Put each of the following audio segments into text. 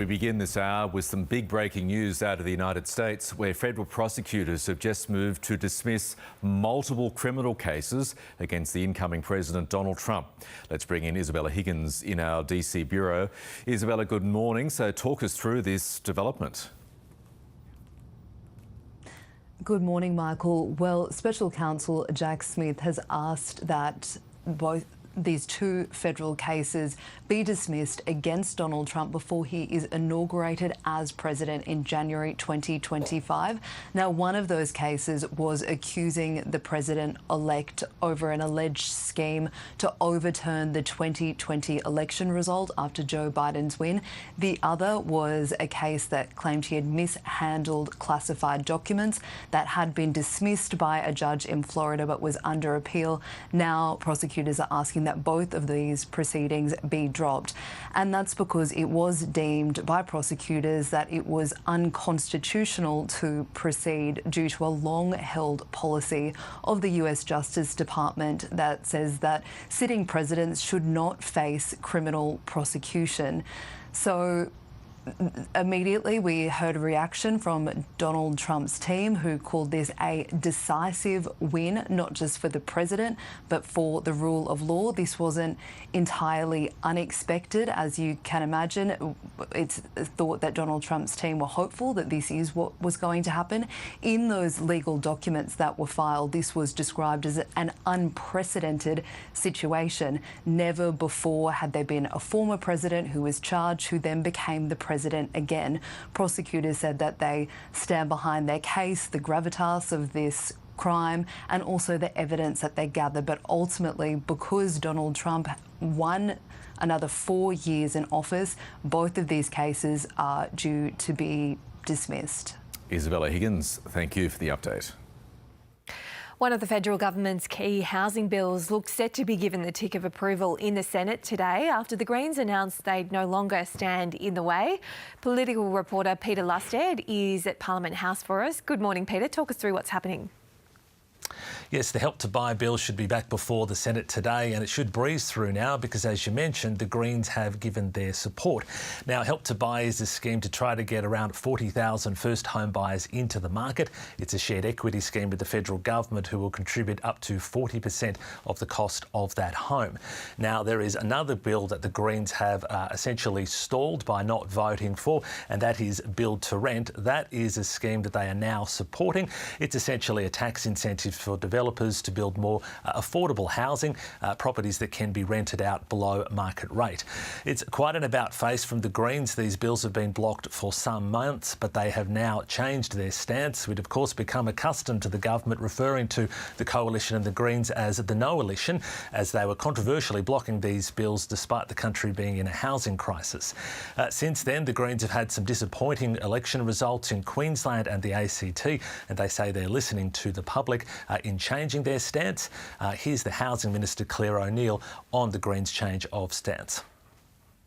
We begin this hour with some big breaking news out of the United States, where federal prosecutors have just moved to dismiss multiple criminal cases against the incoming President Donald Trump. Let's bring in Isabella Higgins in our DC bureau. Isabella, good morning. So talk us through this development. Good morning, Michael. Well, Special Counsel Jack Smith has asked that both these two federal cases be dismissed against Donald Trump before he is inaugurated as president in January 2025. Now, one of those cases was accusing the president-elect over an alleged scheme to overturn the 2020 election result after Joe Biden's win. The other was a case that claimed he had mishandled classified documents that had been dismissed by a judge in Florida but was under appeal. Now, prosecutors are asking that both of these proceedings be dropped. And that's because it was deemed by prosecutors that it was unconstitutional to proceed due to a long-held policy of the US Justice Department that says that sitting presidents should not face criminal prosecution. So immediately we heard a reaction from Donald Trump's team, who called this a decisive win, not just for the president, but for the rule of law. This wasn't entirely unexpected, as you can imagine. It's thought that Donald Trump's team were hopeful that this is what was going to happen. In those legal documents that were filed, this was described as an unprecedented situation. Never before had there been a former president who was charged, who then became the president again. Prosecutors said that they stand behind their case, the gravitas of this crime, and also the evidence that they gather. But ultimately, because Donald Trump won another 4 years in office, both of these cases are due to be dismissed. Isabella Higgins, thank you for the update. One of the federal government's key housing bills looks set to be given the tick of approval in the Senate today after the Greens announced they'd no longer stand in the way. Political reporter Peter Lusted is at Parliament House for us. Good morning, Peter. Talk us through what's happening. Yes, the Help to Buy bill should be back before the Senate today, and it should breeze through now because, as you mentioned, the Greens have given their support. Now, Help to Buy is a scheme to try to get around 40,000 first home buyers into the market. It's a shared equity scheme with the federal government, who will contribute up to 40% of the cost of that home. Now, there is another bill that the Greens have essentially stalled by not voting for, and that is Build to Rent. That is a scheme that they are now supporting. It's essentially a tax incentive for developers to build more affordable housing, properties that can be rented out below market rate. It's quite an about-face from the Greens. These bills have been blocked for some months, but they have now changed their stance. We'd, of course, become accustomed to the government referring to the Coalition and the Greens as the No-alition, as they were controversially blocking these bills despite the country being in a housing crisis. Since then, the Greens have had some disappointing election results in Queensland and the ACT, and they say they're listening to the public in changing their stance. Here's the Housing Minister, Clare O'Neil, on the Greens' change of stance.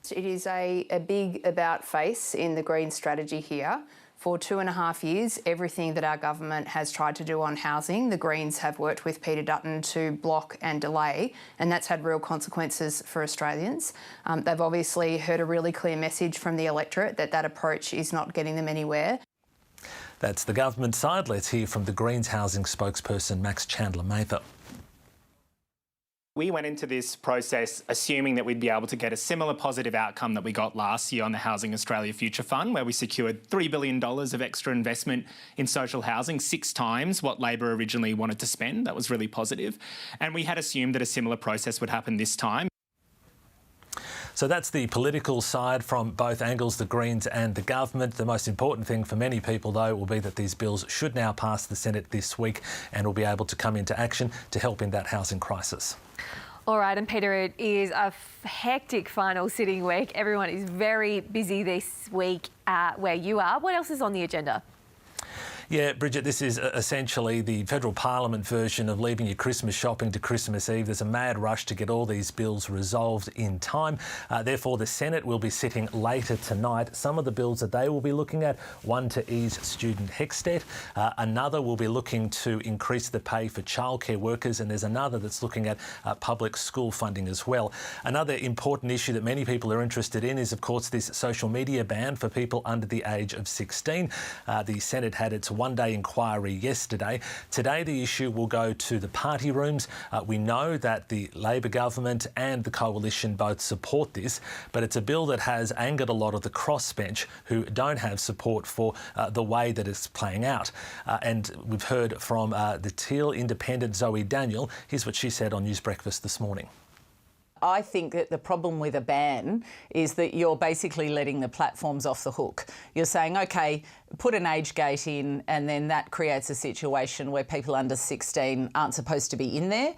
It is a big about-face in the Greens strategy here. For 2.5 years, everything that our government has tried to do on housing, the Greens have worked with Peter Dutton to block and delay, and that's had real consequences for Australians. They've obviously heard a really clear message from the electorate that that approach is not getting them anywhere. That's the government side. Let's hear from the Greens housing spokesperson, Chandler-Mather. We went into this process assuming that we'd be able to get a similar positive outcome that we got last year on the Housing Australia Future Fund, where we secured $3 billion of extra investment in social housing, 6 times what Labor originally wanted to spend. That was really positive. And we had assumed that a similar process would happen this time. So that's the political side from both angles, the Greens and the government. The most important thing for many people, though, will be that these bills should now pass the Senate this week and will be able to come into action to help in that housing crisis. All right, and Peter, it is a hectic final sitting week. Everyone is very busy this week where you are. What else is on the agenda? Yeah, Bridget, this is essentially the federal parliament version of leaving your Christmas shopping to Christmas Eve. There's a mad rush to get all these bills resolved in time. Therefore, the Senate will be sitting later tonight. Some of the bills that they will be looking at, one to ease student HECS debt, another will be looking to increase the pay for childcare workers, and there's another that's looking at public school funding as well. Another important issue that many people are interested in is, of course, this social media ban for people under the age of 16. The Senate had its one-day inquiry yesterday. Today, the issue will go to the party rooms. We know that the Labor government and the coalition both support this, but it's a bill that has angered a lot of the crossbench who don't have support for the way that it's playing out. And we've heard from the Teal Independent Zoe Daniel. Here's what she said on News Breakfast this morning. I think that the problem with a ban is that you're basically letting the platforms off the hook. You're saying, OK, put an age gate in, and then that creates a situation where people under 16 aren't supposed to be in there.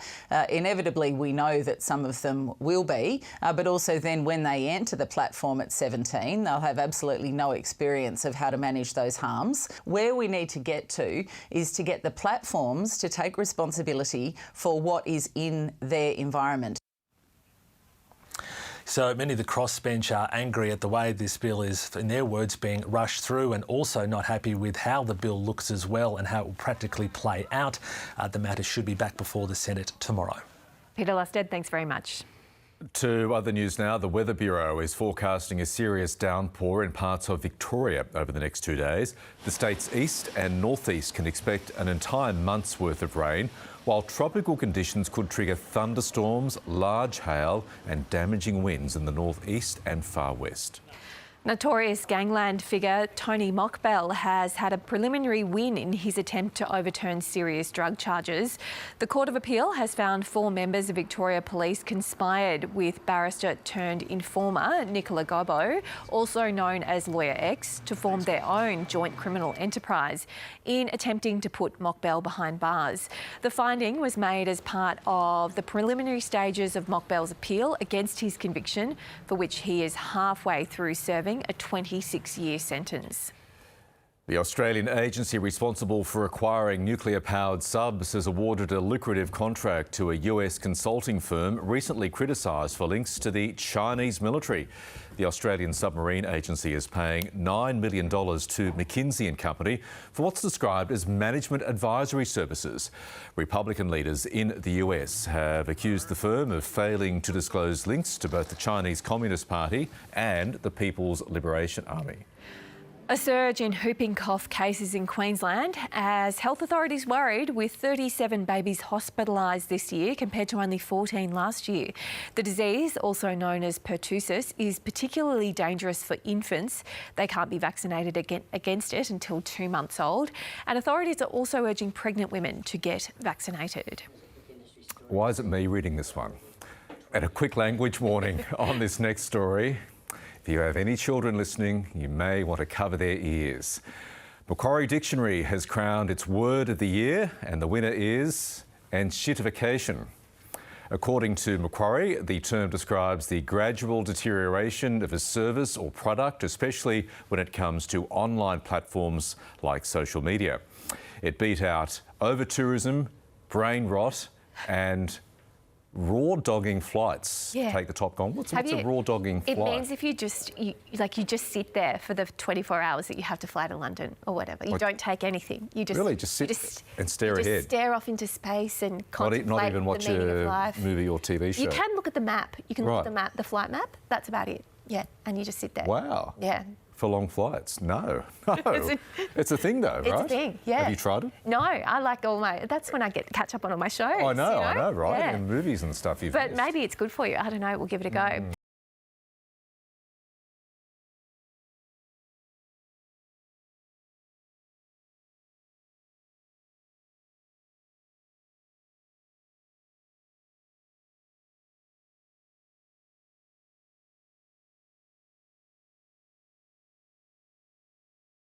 Inevitably, we know that some of them will be, but also then when they enter the platform at 17, they'll have absolutely no experience of how to manage those harms. Where we need to get to is to get the platforms to take responsibility for what is in their environment. So many of the crossbench are angry at the way this bill is, in their words, being rushed through, and also not happy with how the bill looks as well and how it will practically play out. The matter should be back before the Senate tomorrow. Peter Lusted, thanks very much. To other news now, the Weather Bureau is forecasting a serious downpour in parts of Victoria over the next 2 days. The state's east and northeast can expect an entire month's worth of rain, while tropical conditions could trigger thunderstorms, large hail and damaging winds in the northeast and far west. Notorious gangland figure Tony Mokbel has had a preliminary win in his attempt to overturn serious drug charges. The Court of Appeal has found 4 members of Victoria Police conspired with barrister turned informer Nicola Gobbo, also known as Lawyer X, to form their own joint criminal enterprise in attempting to put Mokbel behind bars. The finding was made as part of the preliminary stages of Mokbel's appeal against his conviction, for which he is halfway through serving a 26-year sentence. The Australian agency responsible for acquiring nuclear-powered subs has awarded a lucrative contract to a US consulting firm recently criticised for links to the Chinese military. The Australian Submarine Agency is paying $9 million to McKinsey & Company for what's described as management advisory services. Republican leaders in the US have accused the firm of failing to disclose links to both the Chinese Communist Party and the People's Liberation Army. A surge in whooping cough cases in Queensland as health authorities worried, with 37 babies hospitalised this year compared to only 14 last year. The disease, also known as pertussis, is particularly dangerous for infants. They can't be vaccinated against it until 2 months old, and authorities are also urging pregnant women to get vaccinated. Why is it me reading this one? And a quick language warning on this next story. If you have any children listening, you may want to cover their ears. Macquarie Dictionary has crowned its word of the year, and the winner is enshittification. According to Macquarie, the term describes the gradual deterioration of a service or product, especially when it comes to online platforms like social media. It beat out over-tourism, brain rot and raw-dogging flights. Yeah. Take the top gone. What's a raw-dogging flight? It means if you just sit there for the 24 hours that you have to fly to London or whatever. You don't take anything. You just really just sit and stare ahead. Just stare off into space and contemplate not even watch the meaning of a life. movie or TV show. You can look at the map. You can look at the map, the flight map. That's about it. Yeah, and you just sit there. Wow. Yeah. For long flights? No. It's a thing though, right? It's a thing, yeah. Have you tried it? No, I like that's when I catch up on all my shows. I know, right? Yeah. In movies and stuff. But maybe it's good for you. I don't know. We'll give it a go.